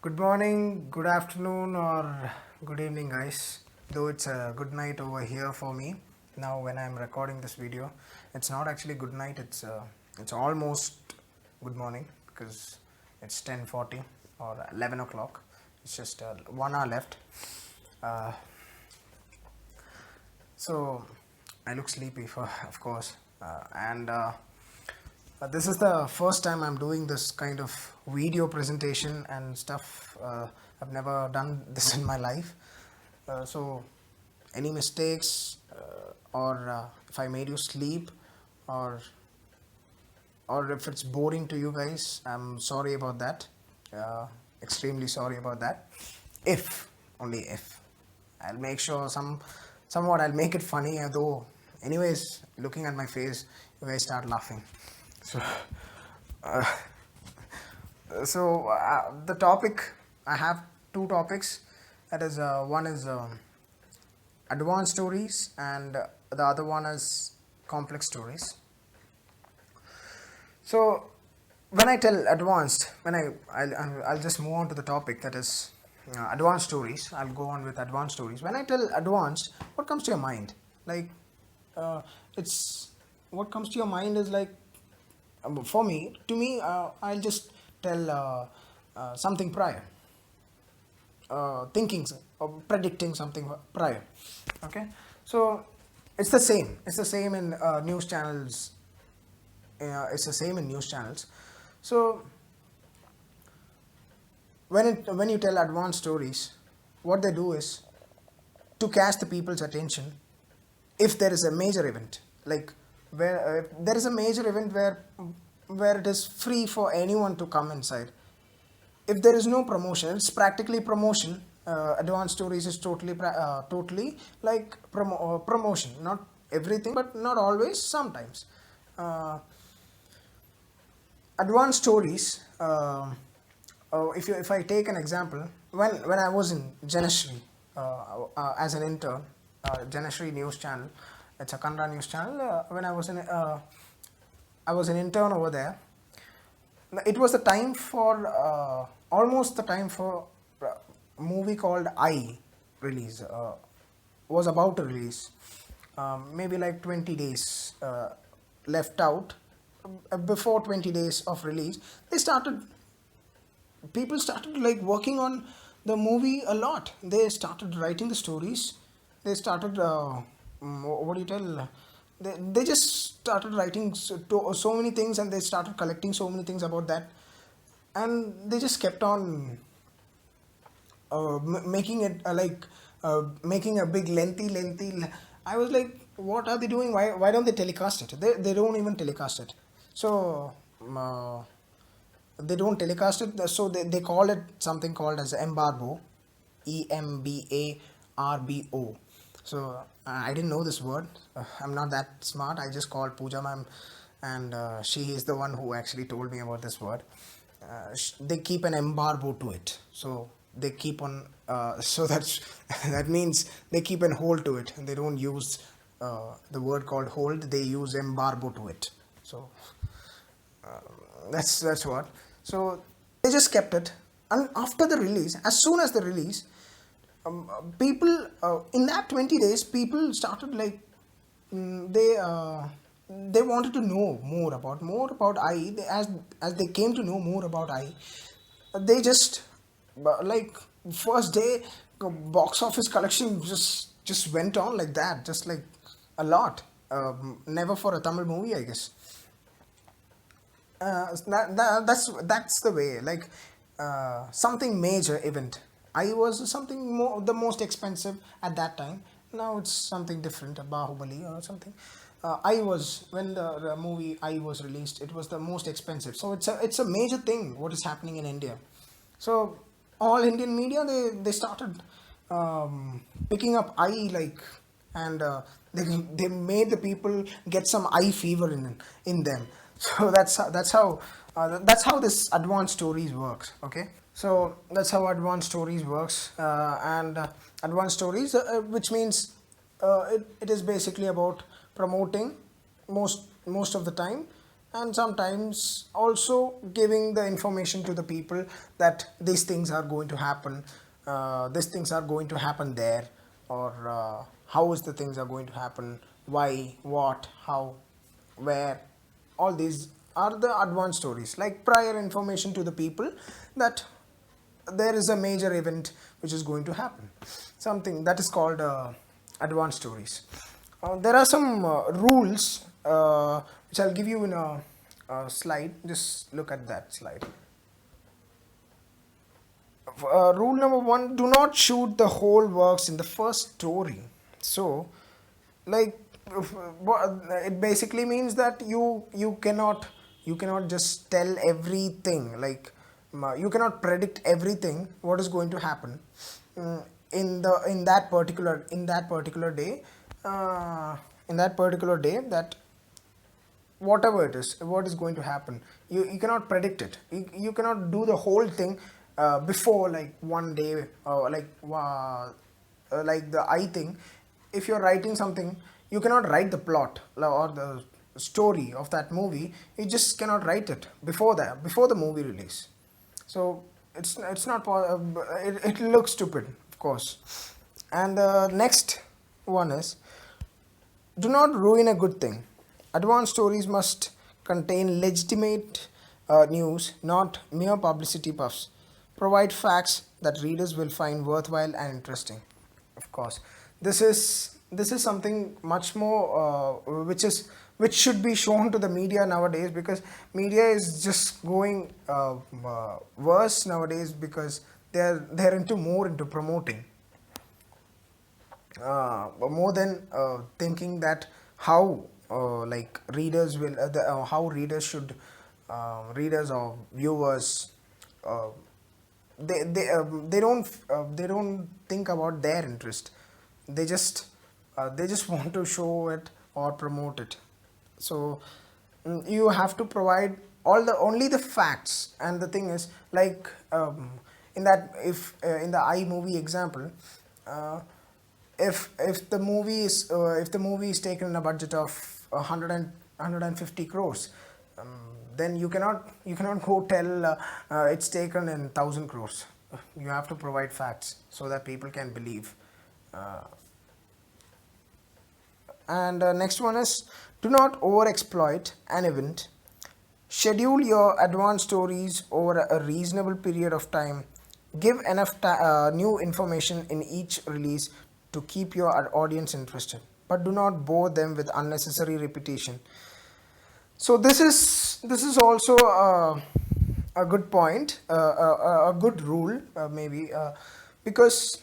Good morning, good afternoon, or good evening, guys. Though it's a good night over here for me now when I'm recording this video. It's not actually good night. It's almost good morning because it's 10:40 or 11 o'clock. It's just 1 hour left. Uh, so I look sleepy, of course, and this is the first time I'm doing this kind of video presentation and stuff. I've never done this in my life. So, any mistakes or if I made you sleep or or if it's boring to you guys, I'm sorry about that. Uh, Extremely sorry about that. If only if I'll make sure somewhat I'll make it funny. Though, anyways, looking at my face, you guys start laughing. So, uh, the topic I have two topics. That is one is advanced stories, and the other one is complex stories. So when I tell advanced, I'll just move on to the topic that is advanced stories. I'll go on with advanced stories. When I tell advanced, what comes to your mind? Like, it's what comes to your mind is like for me, to me, I'll just tell something prior, thinking or predicting something prior. Okay, so it's the same in news channels. It's the same in news channels. So when you tell advanced stories, what they do is to catch the people's attention. If there is a major event, like where there is a major event where it is free for anyone to come inside. If there is no promotion, it's practically promotion. Advanced stories is totally like promotion. Not everything, but not always. Sometimes. Uh, Advanced stories. If I take an example, when I was in Janashri as an intern, Janashri news channel, it's a Kannada news channel. When I was an intern over there. It was the time for almost the time for a movie called I release. Was about to release. Maybe like 20 days left out. Before 20 days of release, people started like working on the movie a lot. They started writing the stories. They started what do you tell? They just started writing so many things, and they started collecting so many things about that, and they just kept on making it making a big lengthy. I was like, what are they doing? Why don't they telecast it? They don't even telecast it. So they don't telecast it. So they call it something called as embargo, EMBARBO. So I didn't know this word. I'm not that smart. I just called Pooja ma'am, and she is the one who actually told me about this word. They keep an embargo to it. So they keep on. So that's that means they keep an hold to it. They don't use the word called hold. They use embargo to it. So that's what. So they just kept it, and after the release, as soon as the release, people in that 20 days, people started like mm, they wanted to know more about I. As they came to know more about I, they just like first day box office collection just went on like that, just like a lot. Never for a Tamil movie, I guess. That's the way, like something major event. I was something more the most expensive at that time. Now it's something different, a Bahubali or something. I was when the movie I was released, it was the most expensive. So it's a major thing what is happening in India. So all Indian media, they started picking up I, like, and they made the people get some eye fever in them. So that's how this advanced stories works. Okay, so that's how advanced stories works, and advanced stories, which means it is basically about promoting most of the time. and sometimes also giving the information to the people that these things are going to happen, these things are going to happen there, or how is the things are going to happen, why, what, how, where. All these are the advanced stories, like prior information to the people that there is a major event which is going to happen, something that is called advanced stories. There are some rules which I'll give you in a slide. Just look at that slide. Rule number one: do not shoot the whole works in the first story. So, like, it basically means that you cannot just tell everything. Like, you cannot predict everything what is going to happen in that particular day, in that particular day, that whatever it is, what is going to happen, you cannot predict it. You cannot do the whole thing before, like, one day, like the I thing. If you're writing something, you cannot write the plot or the story of that movie. You just cannot write it before the movie release. So it's not it looks stupid, of course. And the next one is, do not ruin a good thing. Advanced stories must contain legitimate news, not mere publicity puffs. Provide facts that readers will find worthwhile and interesting. Of course, this is something much more which should be shown to the media nowadays, because media is just going worse nowadays, because they're into more into promoting, more than thinking that how like readers will how readers should readers or viewers, uh, they don't think about their interest. They just want to show it or promote it. So you have to provide only the facts. And the thing is, like, in that if in the iMovie example, uh, if the movie is taken in a budget of 150 crores, then you cannot go tell it's taken in 1000 crores. You have to provide facts so that people can believe. uh, and next one is, do not over exploit an event. Schedule your advanced stories over a reasonable period of time. Give enough new information in each release to keep your audience interested, but do not bore them with unnecessary repetition. So this is also a good point, a good rule, maybe, because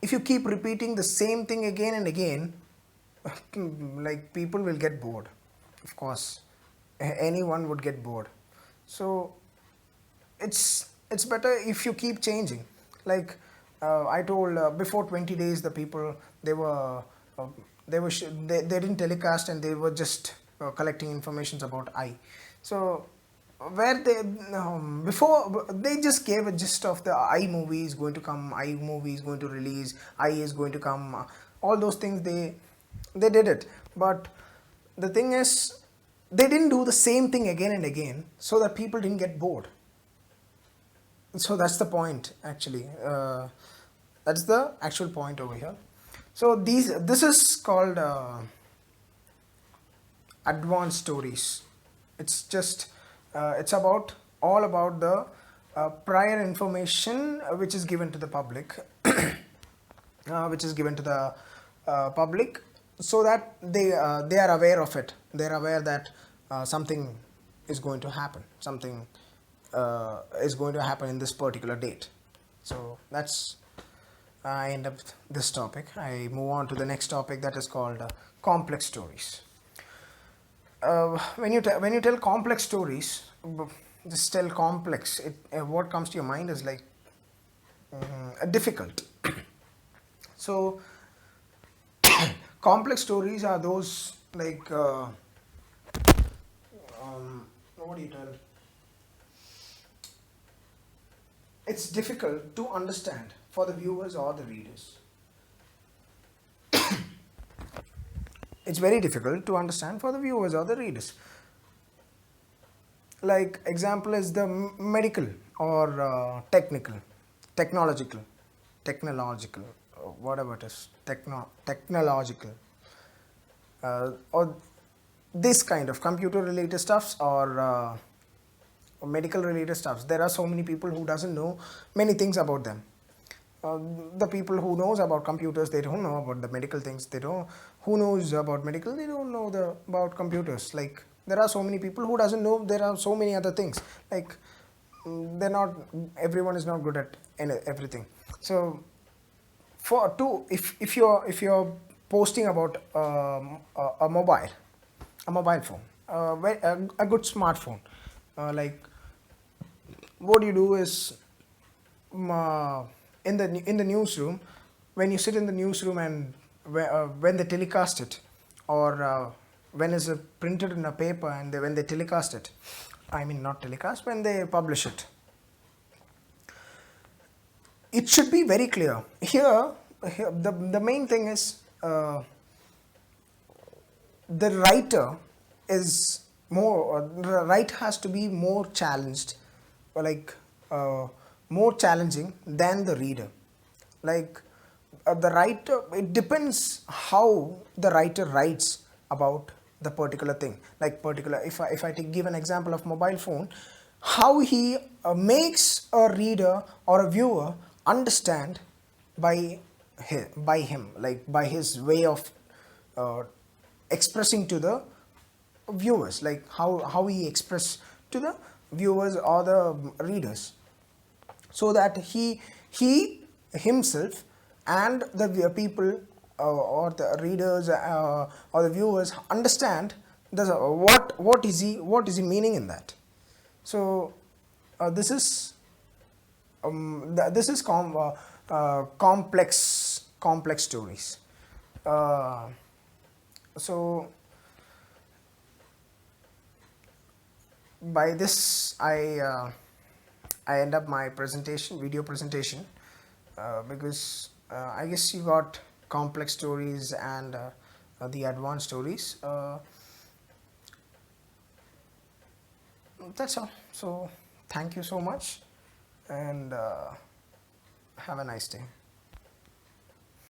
if you keep repeating the same thing again and again, like, people will get bored. Of course, anyone would get bored. So it's better if you keep changing. Like, I told, before 20 days, the people, uh, they didn't telecast, and they were just collecting informations about I. So where they before they just gave a gist of the I movie is going to come, I movie is going to release, I is going to come, all those things, they did it. But the thing is, they didn't do the same thing again and again, so that people didn't get bored. So that's the point, actually. That's the actual point over here. So this is called advanced stories. It's just it's about all about the prior information which is given to the public, which is given to the public, so that they are aware of it. They're aware that something is going to happen. Something is going to happen in this particular date. So that's I end up this topic. I move on to the next topic, that is called complex stories. When you tell complex stories, just tell complex. What comes to your mind is like difficult. So complex stories are those, like, what do you tell? It's difficult to understand for the viewers or the readers. It's very difficult to understand for the viewers or the readers. like example is the medical or technological technological whatever it is, technological, or this kind of computer related stuffs, or medical related stuffs. There are so many people who doesn't know many things about them. The people who knows about computers, they don't know about the medical things. They don't. Who knows about medical, they don't know the about computers. Like there are so many people who doesn't know there are so many other things. Like they're not, everyone is not good at everything. So for two, if you're posting about a mobile phone, a good smartphone, like what you do is, in the newsroom, when you sit in the newsroom and when they telecast it, or when it's printed in a paper and when they telecast it, I mean not telecast, when they publish it, it should be very clear. Here the main thing is, the writer is more, the writer has to be more challenged, or like more challenging than the reader. Like the writer, it depends how the writer writes about the particular thing. Like particular, if I give an example of mobile phone, how he makes a reader or a viewer understand by by him, like by his way of uh, expressing to the viewers, like how he express to the viewers or the readers, so that he himself and the people, or the readers, or the viewers understand the what is he meaning in that. So this is this is complex stories. uh, so by this I end up my presentation, video presentation, because I guess you got complex stories and the advanced stories. That's all. So thank you so much, and have a nice day.